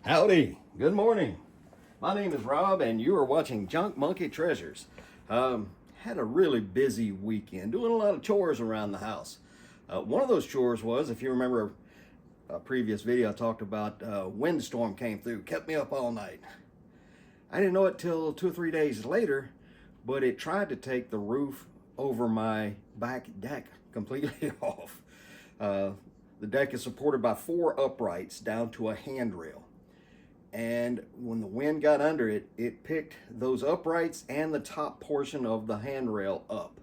Howdy, good morning. My name is Rob and you are watching Junk Monkey Treasures. Had a really busy weekend doing a lot of chores around the house. One of those chores was, if you remember a previous video, I talked about windstorm came through, kept me up all night. I didn't know it till 2 or 3 days later, but it tried to take the roof over my back deck completely off. The deck is supported by 4 uprights down to a handrail. And when the wind got under it, it picked those uprights and the top portion of the handrail up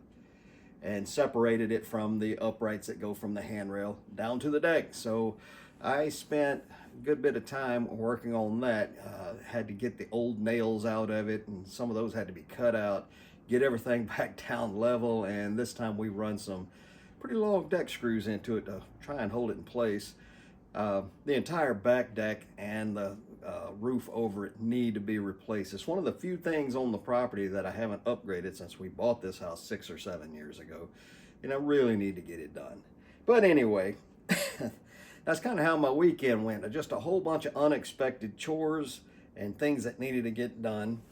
and separated it from the uprights that go from the handrail down to the deck. So I spent a good bit of time working on that. Had to get the old nails out of it, and some of those had to be cut out, get everything back down level, and this time we run some pretty long deck screws into it to try and hold it in place. The entire back deck and the roof over it need to be replaced. It's one of the few things on the property that I haven't upgraded since we bought this house 6 or 7 years ago, and I really need to get it done. But anyway, that's kind of how my weekend went. Just a whole bunch of unexpected chores and things that needed to get done,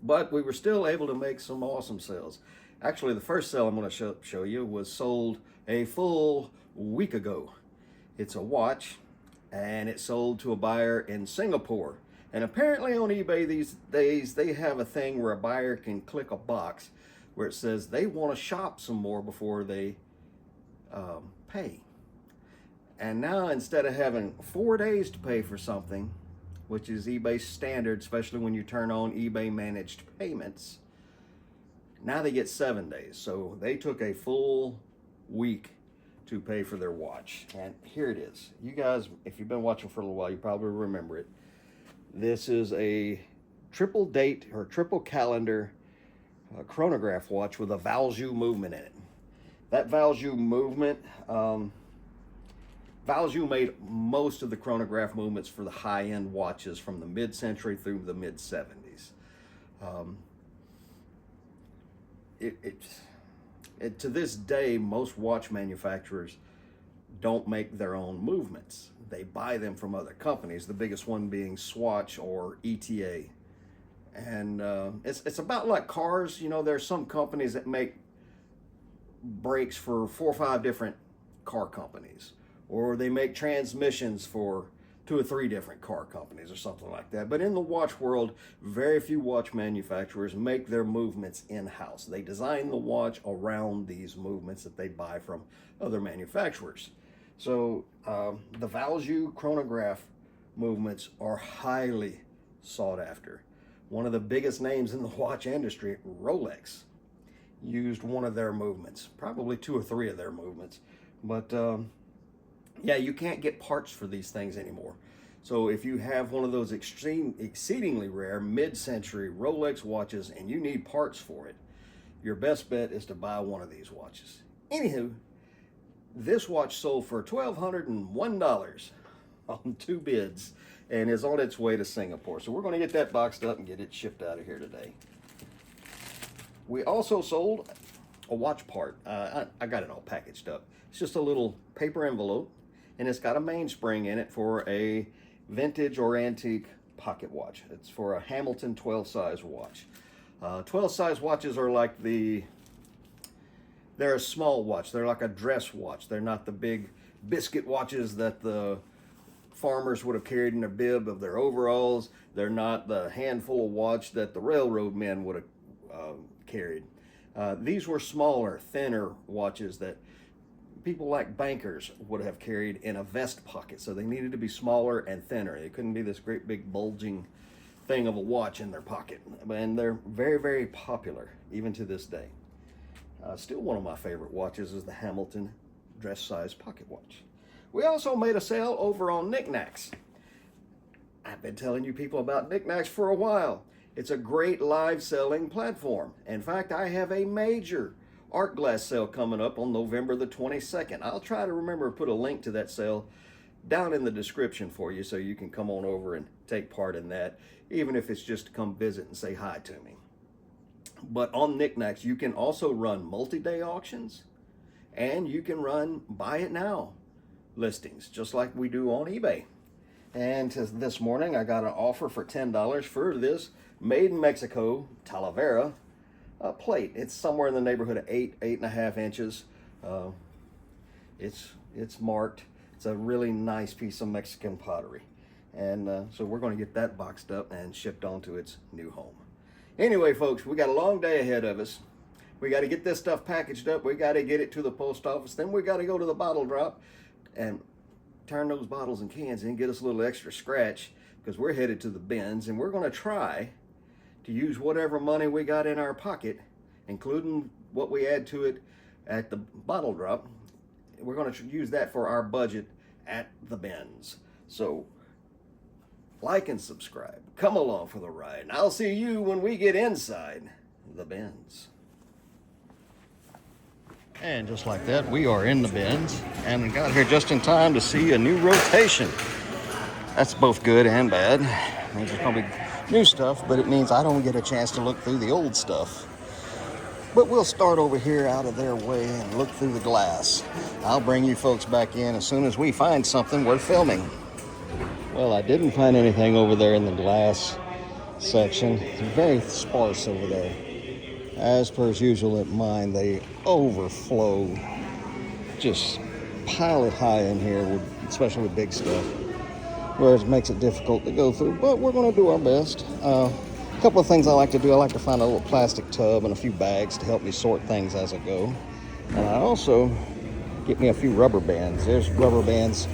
but we were still able to make some awesome sales. Actually, the first sale I'm going to show you was sold a full week ago. It's a watch, and it sold to a buyer in Singapore. And apparently on eBay these days, they have a thing where a buyer can click a box where it says they want to shop some more before they pay. And now, instead of having 4 days to pay for something, which is eBay standard, especially when you turn on eBay managed payments, now they get 7 days. So they took a full week to pay for their watch. And here it is. You guys, if you've been watching for a little while, you probably remember it. This is a triple date or triple calendar chronograph watch with a Valjoux movement in it. That Valjoux movement, Valjoux made most of the chronograph movements for the high-end watches from the mid-century through the mid-70s. To this day, most watch manufacturers don't make their own movements. They buy them from other companies, the biggest one being Swatch or ETA. And it's about like cars. You know, there's some companies that make brakes for 4 or 5 different car companies, or they make transmissions for 2 or 3 different car companies or something like that. But in the watch world, very few watch manufacturers make their movements in-house. They design the watch around these movements that they buy from other manufacturers. So the Valjoux chronograph movements are highly sought after. One of the biggest names in the watch industry, Rolex, used one of their movements, probably 2 or 3 of their movements. But yeah, you can't get parts for these things anymore. So if you have one of those exceedingly rare mid-century Rolex watches and you need parts for it, your best bet is to buy one of these watches. Anywho, this watch sold for $1,201 on 2 bids and is on its way to Singapore. So we're going to get that boxed up and get it shipped out of here today. We also sold a watch part. I got it all packaged up. It's just a little paper envelope, and it's got a mainspring in it for a vintage or antique pocket watch. It's for a Hamilton 12 size watch. 12 size watches are like they're a small watch. They're like a dress watch. They're not the big biscuit watches that the farmers would have carried in their bib of their overalls. They're not the handful of watch that the railroad men would have carried. These were smaller, thinner watches that people like bankers would have carried in a vest pocket. So they needed to be smaller and thinner. It couldn't be this great big bulging thing of a watch in their pocket. And they're very, very popular even to this day. Still one of my favorite watches is the Hamilton dress size pocket watch. We also made a sale over on knickknacks. I've been telling you people about knickknacks for a while. It's a great live selling platform. In fact, I have a major art glass sale coming up on November the 22nd. I'll try to remember to put a link to that sale down in the description for you so you can come on over and take part in that, even if it's just to come visit and say hi to me. But on knickknacks, you can also run multi-day auctions, and you can run buy it now listings, just like we do on eBay. And this morning I got an offer for $10 for this made in Mexico Talavera plate. It's somewhere in the neighborhood of 8.5 inches. It's marked. It's a really nice piece of Mexican pottery. And so we're going to get that boxed up and shipped on to its new home. Anyway, folks, we got a long day ahead of us. We got to get this stuff packaged up. We got to get it to the post office. Then we got to go to the bottle drop and turn those bottles and cans in and get us a little extra scratch, because we're headed to the bins, and we're going to try to use whatever money we got in our pocket, including what we add to it at the bottle drop. We're going to use that for our budget at the bins. So like and subscribe. Come along for the ride. And I'll see you when we get inside the bins. And just like that, we are in the bins and got here just in time to see a new rotation. That's both good and bad. It means there's probably new stuff, but it means I don't get a chance to look through the old stuff. But we'll start over here out of their way and look through the glass. I'll bring you folks back in as soon as we find something worth filming. Well, I didn't find anything over there in the glass section. It's very sparse over there. As per usual at mine, they overflow. Just pile it high in here, especially with big stuff, whereas it makes it difficult to go through, but we're going to do our best. A couple of things I like to do. I like to find a little plastic tub and a few bags to help me sort things as I go. And I also get me a few rubber bands. There's rubber bands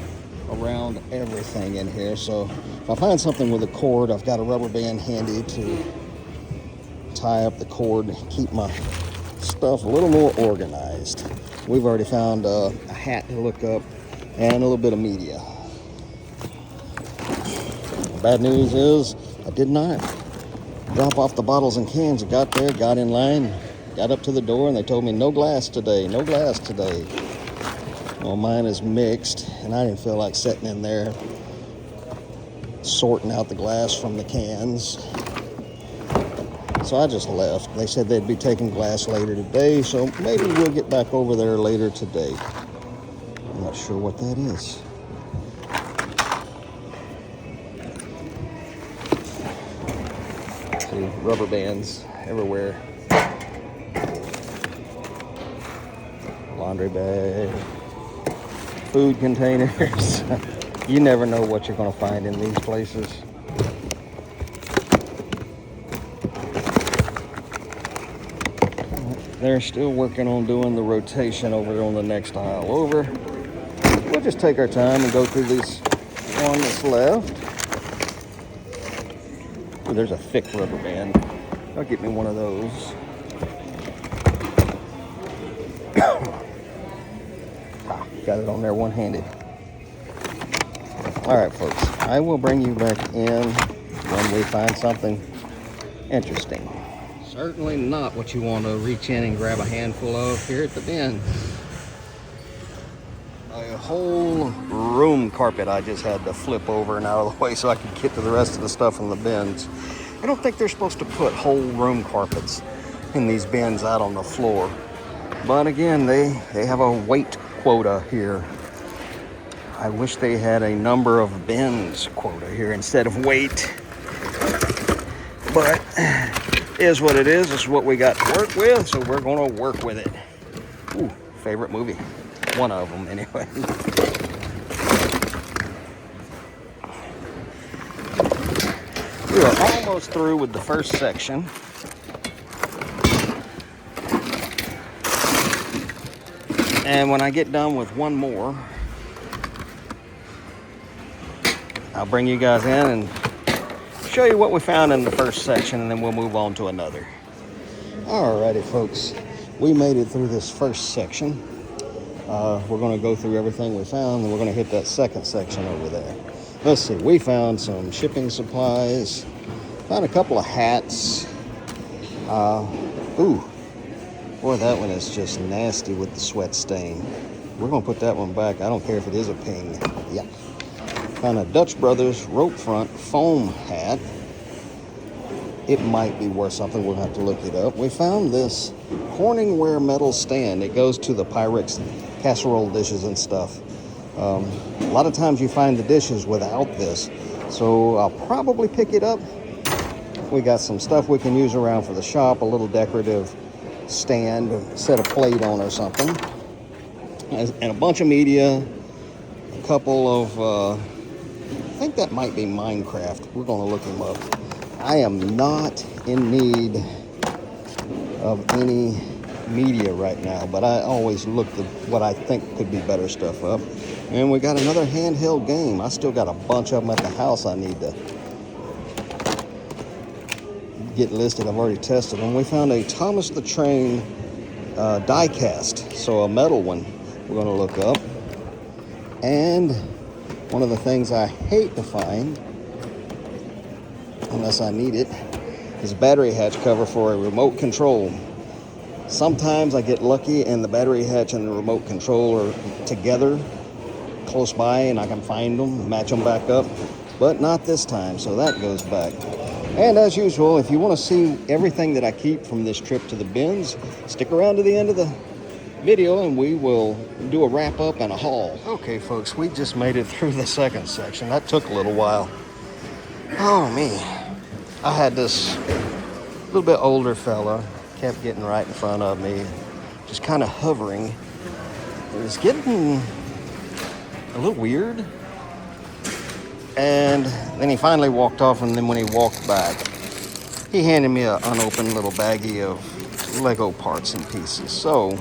around everything in here, so if I find something with a cord, I've got a rubber band handy to tie up the cord and keep my stuff a little more organized. We've already found a hat to look up and a little bit of media. Bad news is I did not drop off the bottles and cans. I got there, got in line, got up to the door, and they told me no glass today, no glass today. Well, mine is mixed, and I didn't feel like sitting in there sorting out the glass from the cans. So I just left. They said they'd be taking glass later today, so maybe we'll get back over there later today. I'm not sure what that is. See, rubber bands everywhere. Laundry bag. Food containers. You never know what you're going to find in these places. They're still working on doing the rotation over there on the next aisle over. We'll just take our time and go through this one that's left. Ooh, there's a thick rubber band. I'll get me one of those. Got it on there one-handed. All right, folks. I will bring you back in when we find something interesting. Certainly not what you want to reach in and grab a handful of here at the bin. A whole room carpet I just had to flip over and out of the way so I could get to the rest of the stuff in the bins. I don't think they're supposed to put whole room carpets in these bins out on the floor. But again, they have a weight quota here. I wish they had a number of bins quota here instead of weight. But is what it is. This is what we got to work with, so we're going to work with it. Ooh, favorite movie. One of them, anyway. We are almost through with the first section. And when I get done with one more, I'll bring you guys in and show you what we found in the first section, and then we'll move on to another. Alrighty, folks, we made it through this first section. We're going to go through everything we found, and we're going to hit that second section over there. Let's see, we found some shipping supplies, found a couple of hats. Ooh, boy, that one is just nasty with the sweat stain. We're going to put that one back. I don't care if it is a ping. Yeah. Found a Dutch Brothers rope front foam hat. It might be worth something. We'll have to look it up. We found this Corningware metal stand. It goes to the Pyrex casserole dishes and stuff. A lot of times you find the dishes without this, so I'll probably pick it up. We got some stuff we can use around for the shop, a little decorative stand, set a plate on or something, and a bunch of media, a couple of, I think that might be Minecraft. We're going to look him up. I am not in need of any media right now, but I always look at what I think could be better stuff up. And we got another handheld game. I still got a bunch of them at the house I need to get listed. I've already tested them. We found a Thomas the Train die cast, so a metal one we're going to look up. And one of the things I hate to find, unless I need it, is a battery hatch cover for a remote control. Sometimes I get lucky and the battery hatch and the remote control are together close by and I can find them, match them back up, but not this time, so that goes back. And as usual, if you want to see everything that I keep from this trip to the bins, stick around to the end of the video and we will do a wrap up and a haul. Okay folks, we just made it through the second section. That took a little while. Oh me, I had this little bit older fella, kept getting right in front of me, just kind of hovering. It was getting a little weird. And then he finally walked off, and then when he walked back, he handed me an unopened little baggie of Lego parts and pieces. So,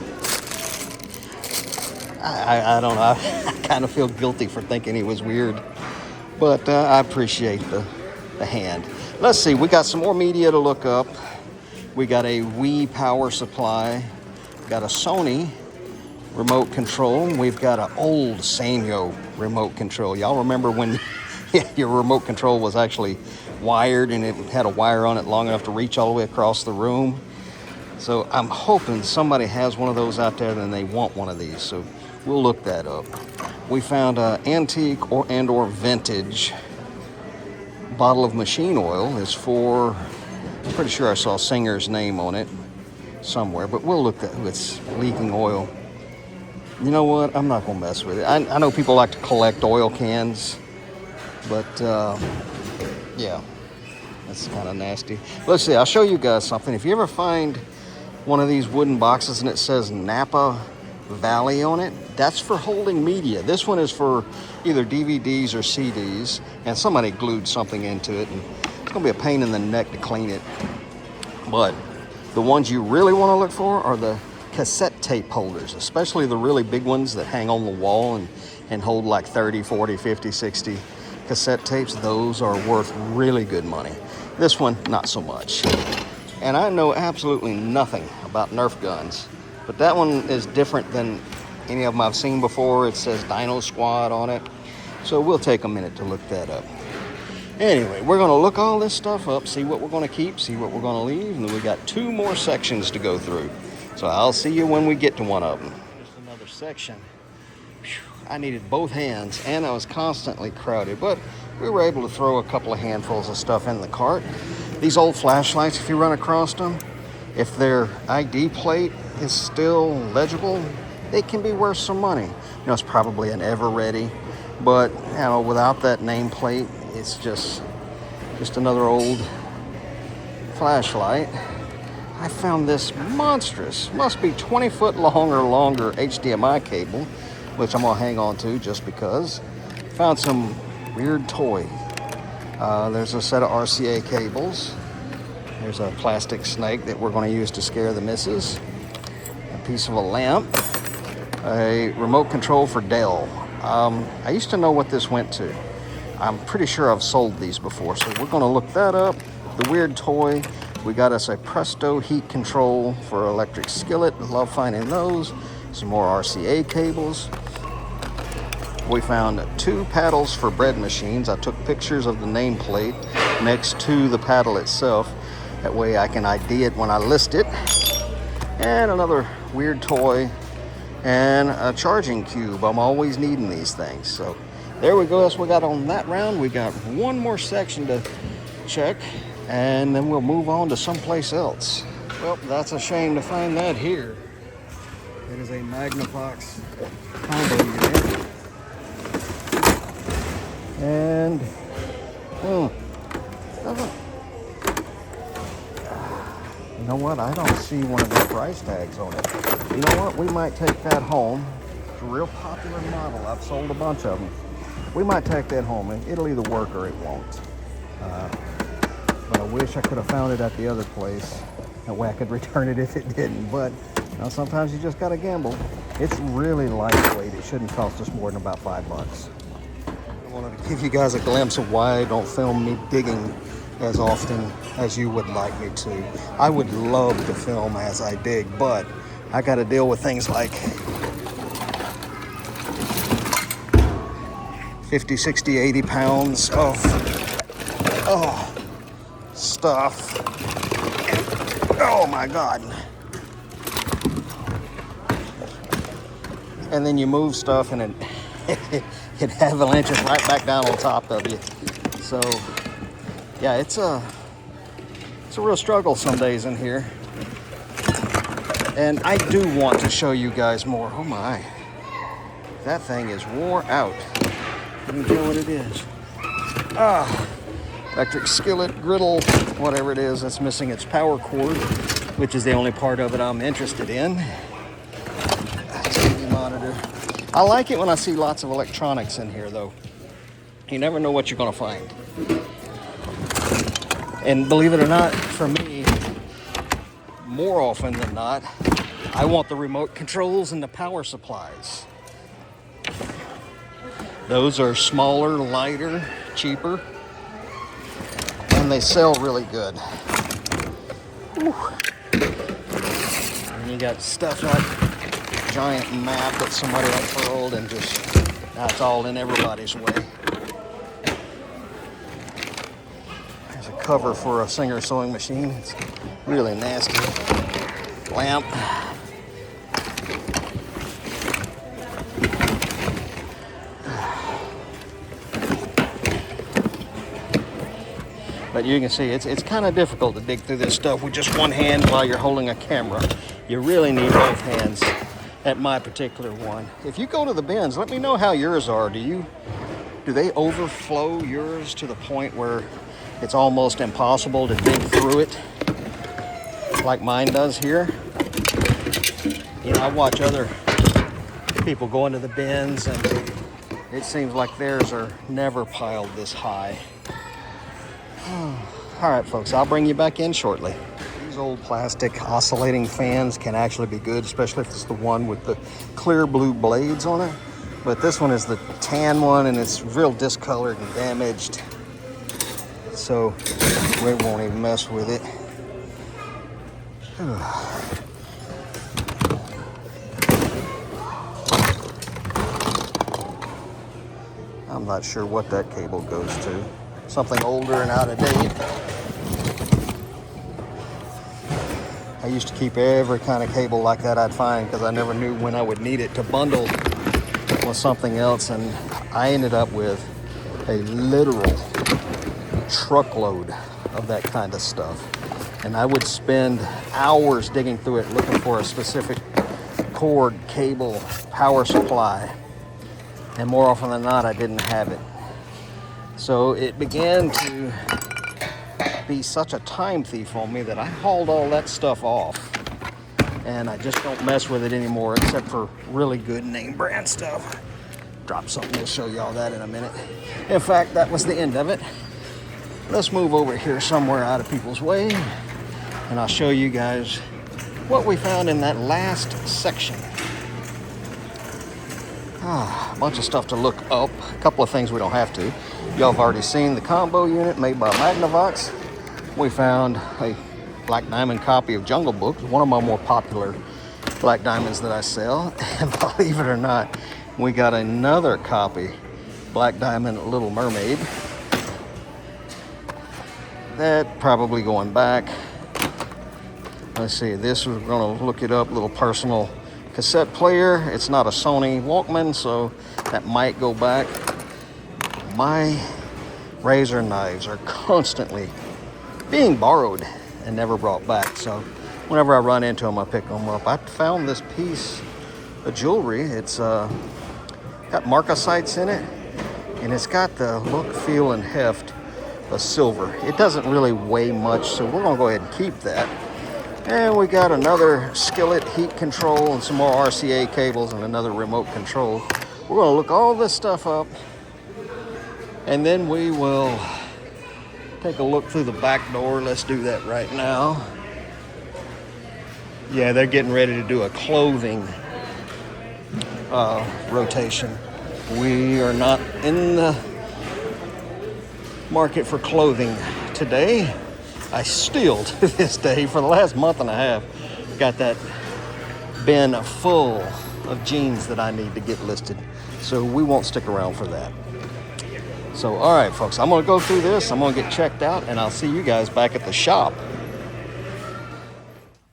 I don't know, I kind of feel guilty for thinking he was weird, but I appreciate the hand. Let's see, we got some more media to look up. We got a Wii power supply, got a Sony remote control. We've got an old Sanyo remote control. Y'all remember when your remote control was actually wired and it had a wire on it long enough to reach all the way across the room? So I'm hoping somebody has one of those out there and they want one of these. So we'll look that up. We found an antique or vintage bottle of machine oil. It's for, I'm pretty sure I saw Singer's name on it somewhere, but we'll look at it's leaking oil. You know what? I'm not going to mess with it. I know people like to collect oil cans, but yeah, that's kind of nasty. Let's see, I'll show you guys something. If you ever find one of these wooden boxes and it says Napa Valley on it, that's for holding media. This one is for either DVDs or CDs, and somebody glued something into it, and it's going to be a pain in the neck to clean it. But the ones you really want to look for are the cassette tape holders, especially the really big ones that hang on the wall and hold like 30, 40, 50, 60 cassette tapes. Those are worth really good money. This one, not so much. And I know absolutely nothing about Nerf guns, but that one is different than any of them I've seen before. It says Dino Squad on it, so we'll take a minute to look that up. Anyway, we're going to look all this stuff up, see what we're going to keep, see what we're going to leave, and then we got 2 more sections to go through. So I'll see you when we get to one of them. Here's another section. Whew, I needed both hands, and I was constantly crowded, but we were able to throw a couple of handfuls of stuff in the cart. These old flashlights, if you run across them, if their ID plate is still legible, they can be worth some money. You know, it's probably an Ever-Ready, but you know, without that nameplate, it's just another old flashlight. I found this monstrous, must be 20 foot long or longer HDMI cable, which I'm gonna hang on to just because. Found some weird toy. There's a set of RCA cables. There's a plastic snake that we're gonna use to scare the missus. A piece of a lamp. A remote control for Dell. I used to know what this went to. I'm pretty sure I've sold these before, so we're gonna look that up. The weird toy. We got us a Presto heat control for electric skillet. Love finding those. Some more RCA cables. We found 2 paddles for bread machines. I took pictures of the nameplate next to the paddle itself. That way I can ID it when I list it. And another weird toy and a charging cube. I'm always needing these things. So there we go. That's what we got on that round. We got 1 more section to check, and then we'll move on to someplace else. Well, that's a shame to find that here. It is a Magnavox combo unit. And you know what? I don't see one of the price tags on it. You know what? We might take that home. It's a real popular model. I've sold a bunch of them. We might take that home, and it'll either work or it won't. But I wish I could have found it at the other place. That way I could return it if it didn't. But you know, sometimes you just gotta gamble. It's really lightweight. It shouldn't cost us more than about $5. I wanted to give you guys a glimpse of why I don't film me digging as often as you would like me to. I would love to film as I dig, but I got to deal with things like 50, 60, 80 pounds of stuff. Oh my God. And then you move stuff and it avalanches right back down on top of you. So yeah, it's a real struggle some days in here. And I do want to show you guys more. Oh my, that thing is wore out. You can tell what it is. Electric skillet, griddle, whatever it is that's missing its power cord, which is the only part of it I'm interested in. TV monitor. I like it when I see lots of electronics in here though. You never know what you're gonna find. And believe it or not, for me, more often than not, I want the remote controls and the power supplies. Those are smaller, lighter, cheaper, and they sell really good. Whew. And you got stuff like a giant map that somebody unfurled and just, that's all in everybody's way. There's a cover for a Singer sewing machine. It's really nasty. Lamp. But you can see it's kind of difficult to dig through this stuff with just one hand while you're holding a camera. You really need both hands at my particular one. If you go to the bins, let me know how yours are. Do they overflow yours to the point where it's almost impossible to dig through it like mine does here? You know, I watch other people go into the bins and it seems like theirs are never piled this high. All right, folks, I'll bring you back in shortly. These old plastic oscillating fans can actually be good, especially if it's the one with the clear blue blades on it. But this one is the tan one, and it's real discolored and damaged. So we won't even mess with it. I'm not sure what that cable goes to. Something older and out of date. I used to keep every kind of cable like that I'd find because I never knew when I would need it to bundle with something else, and I ended up with a literal truckload of that kind of stuff. And I would spend hours digging through it looking for a specific cord, cable, power supply. And more often than not, I didn't have it. So it began to be such a time thief on me that I hauled all that stuff off. And I just don't mess with it anymore except for really good name brand stuff. Drop something, we'll show you all that in a minute. In fact, that was the end of it. Let's move over here somewhere out of people's way and I'll show you guys what we found in that last section. A bunch of stuff to look up. A couple of things we don't have to. Y'all have already seen the combo unit made by Magnavox. We found a Black Diamond copy of Jungle Book, one of my more popular Black Diamonds that I sell. And believe it or not, we got another copy, Black Diamond Little Mermaid. That probably going back. Let's see, this we're gonna look it up, little personal cassette player. It's not a Sony Walkman, so that might go back. My razor knives are constantly being borrowed and never brought back. So whenever I run into them, I pick them up. I found this piece of jewelry. It's got marcasites in it. and it's got the look, feel, and heft of silver. It doesn't really weigh much, so we're gonna go ahead and keep that. And we got another skillet, heat control, and some more RCA cables and another remote control. We're gonna look all this stuff up, and then we will take a look through the back door. Let's do that right now. Yeah, they're getting ready to do a clothing rotation. We are not in the market for clothing today. I still, to this day, for the last month and a half, got that bin full of jeans that I need to get listed. So we won't stick around for that. So, all right, folks, I'm going to go through this. I'm going to get checked out, and I'll see you guys back at the shop.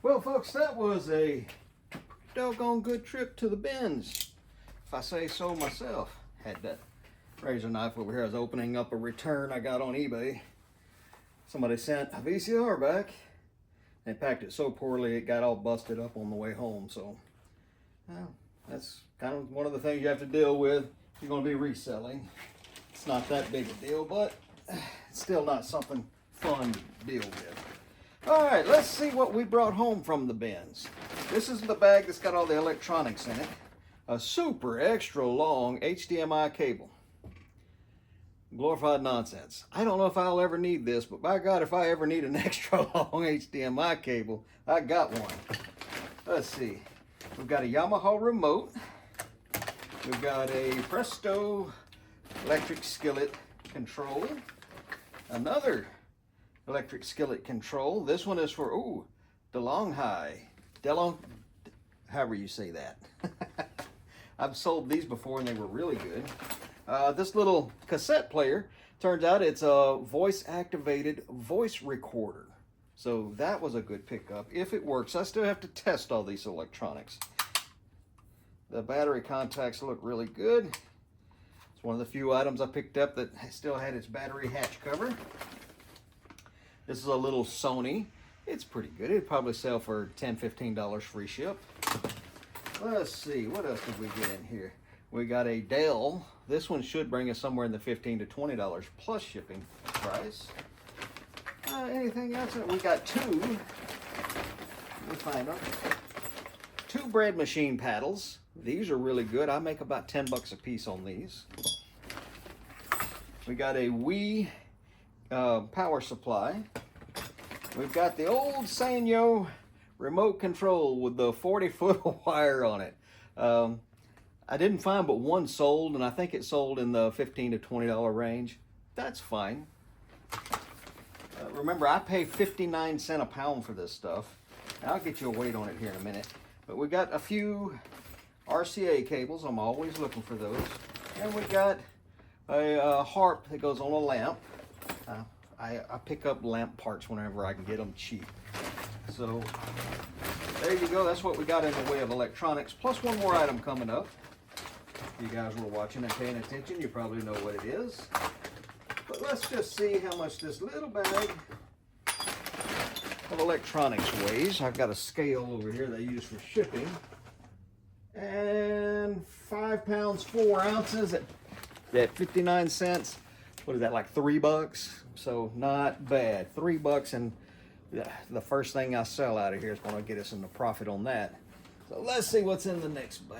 Well, folks, that was a doggone good trip to the bins, if I say so myself. Had that razor knife over here. I was opening up a return I got on eBay. Somebody sent a VCR back. They packed it so poorly it got all busted up on the way home. So, well, that's kind of one of the things you have to deal with if you're going to be reselling. It's not that big a deal, but it's still not something fun to deal with. All right, let's see what we brought home from the bins. This is the bag that's got all the electronics in it. A super extra long HDMI cable. Glorified nonsense. I don't know if I'll ever need this, but by God, if I ever need an extra long HDMI cable, I got one. Let's see. We've got a Yamaha remote. We've got a Presto electric skillet control. Another electric skillet control. This one is for, however you say that. I've sold these before and they were really good. This little cassette player, turns out it's a voice-activated voice recorder. So that was a good pickup. If it works, I still have to test all these electronics. The battery contacts look really good. It's one of the few items I picked up that still had its battery hatch cover. This is a little Sony. It's pretty good. It'd probably sell for $10, $15 free ship. Let's see, what else did we get in here? We got a Dell. This one should bring us somewhere in the $15 to $20 plus shipping price. Anything else? We got two. Let me find them. Two bread machine paddles. These are really good. I make about 10 bucks a piece on these. We got a Wii power supply. We've got the old Sanyo remote control with the 40-foot wire on it. I didn't find but one sold, and I think it sold in the $15 to $20 range. That's fine. Remember, I pay 59 cents a pound for this stuff. I'll get you a weight on it here in a minute. But we got a few RCA cables. I'm always looking for those. And we got a harp that goes on a lamp. I pick up lamp parts whenever I can get them cheap. So there you go. That's what we got in the way of electronics. Plus one more item coming up. If you guys were watching and paying attention, you probably know what it is. But let's just see how much this little bag of electronics weighs. I've got a scale over here that I use for shipping. And 5 pounds, 4 ounces at 59 cents. What is that, like $3? So not bad. $3, and the first thing I sell out of here is going to get us into profit on that. So let's see what's in the next bag.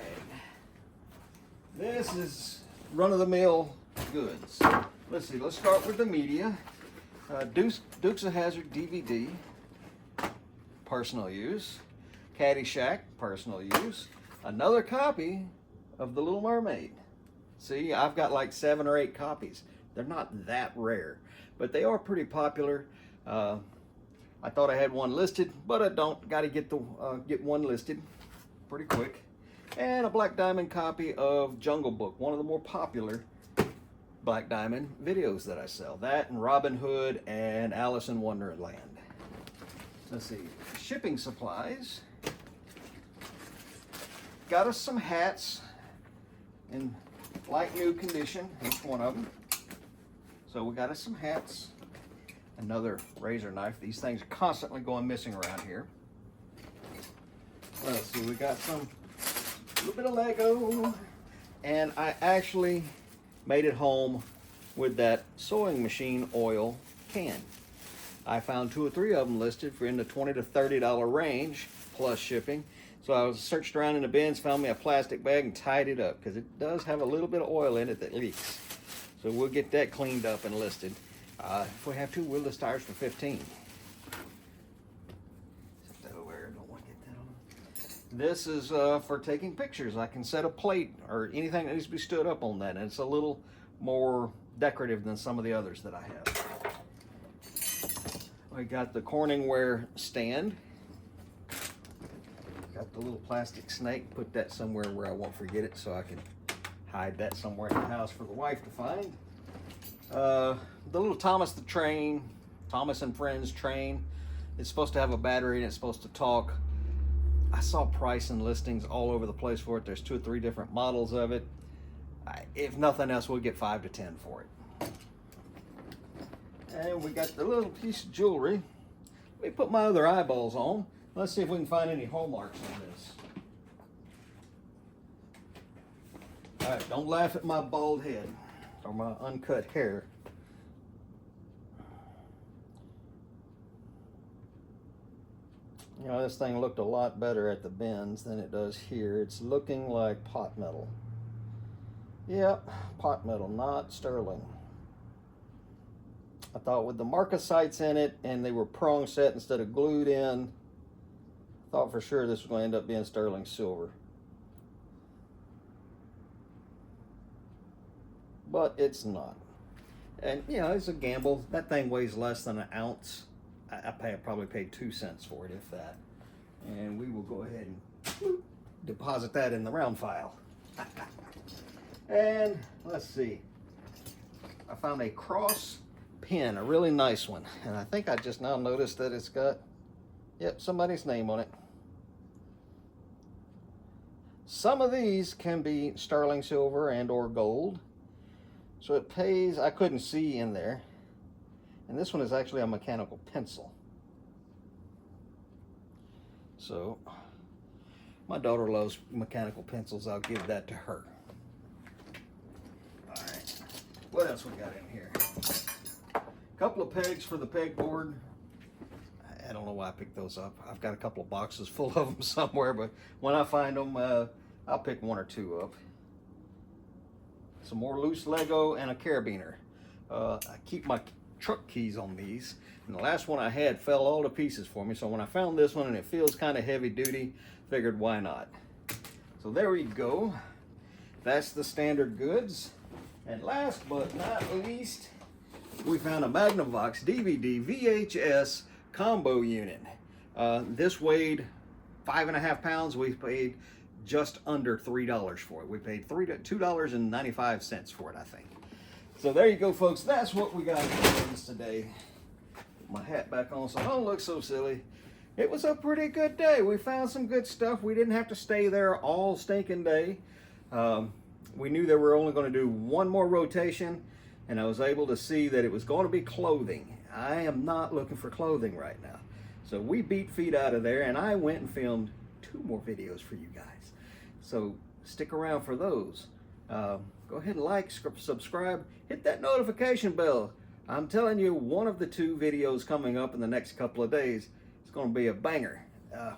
This is run-of-the-mill goods. Let's see, let's start with the media. Dukes of Hazzard DVD, personal use. Caddyshack, personal use. Another copy of The Little Mermaid. See, I've got like 7 or 8 copies. They're not that rare, but they are pretty popular. I thought I had one listed, but I don't. Got to get one listed pretty quick. And a Black Diamond copy of Jungle Book, one of the more popular Black Diamond videos that I sell. That and Robin Hood and Alice in Wonderland. Let's see, shipping supplies. Got us some hats in like new condition, each one of them. So we got us some hats. Another razor knife. These things are constantly going missing around here. Let's see, we got a little bit of Lego. And I actually made it home with that sewing machine oil can. I found 2 or 3 of them listed for in the $20 to $30 range plus shipping. So I searched around in the bins, found me a plastic bag and tied it up because it does have a little bit of oil in it that leaks. So we'll get that cleaned up and listed. If we have to, we'll list ours for 15. This is for taking pictures. I can set a plate or anything that needs to be stood up on that, and it's a little more decorative than some of the others that I have. I got the Corningware stand. Got the little plastic snake. Put that somewhere where I won't forget it, so I can hide that somewhere in the house for the wife to find. The little Thomas and Friends train. It's supposed to have a battery and it's supposed to talk. I saw price and listings all over the place for it. There's 2 or 3 different models of it. If nothing else, we'll get 5 to 10 for it. And we got the little piece of jewelry. Let me put my other eyeballs on. Let's see if we can find any hallmarks on this. All right, don't laugh at my bald head or my uncut hair. You know, this thing looked a lot better at the bins than it does here. It's looking like pot metal. Yep, pot metal, not sterling. I thought with the marcasites in it and they were prong set instead of glued in, I thought for sure this was going to end up being sterling silver. But it's not. And you know, it's a gamble. That thing weighs less than an ounce. I probably paid 2 cents for it, if that. And we will go ahead and deposit that in the round file. And let's see. I found a cross pin, a really nice one. And I think I just now noticed that it's got, yep, somebody's name on it. Some of these can be sterling silver and or gold. So it pays, I couldn't see in there. And this one is actually a mechanical pencil. So, my daughter loves mechanical pencils. I'll give that to her. All right, what else we got in here? A couple of pegs for the pegboard. I don't know why I picked those up. I've got a couple of boxes full of them somewhere, but when I find them, I'll pick 1 or 2 up. Some more loose Lego and a carabiner. I keep my truck keys on these, and the last one I had fell all to pieces for me, so when I found this one and it feels kind of heavy duty, figured why not. So there we go. That's the standard goods. And last but not least, we found a Magnavox DVD VHS combo unit. This weighed 5.5 pounds. We paid just under $3 for it. We paid $2.95 for it, I think. So there you go, folks. That's what we got for us today. Put my hat back on so I don't look so silly. It was a pretty good day. We found some good stuff. We didn't have to stay there all stinking day. We knew that we were only going to do 1 more rotation, and I was able to see that it was going to be clothing. I am not looking for clothing right now. So we beat feet out of there, and I went and filmed 2 more videos for you guys. So stick around for those. Go ahead and like, subscribe, hit that notification bell. I'm telling you, one of the 2 videos coming up in the next couple of days is going to be a banger.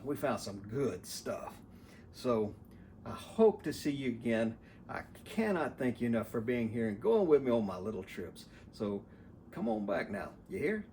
We found some good stuff. So I hope to see you again. I cannot thank you enough for being here and going with me on my little trips. So come on back now. You hear?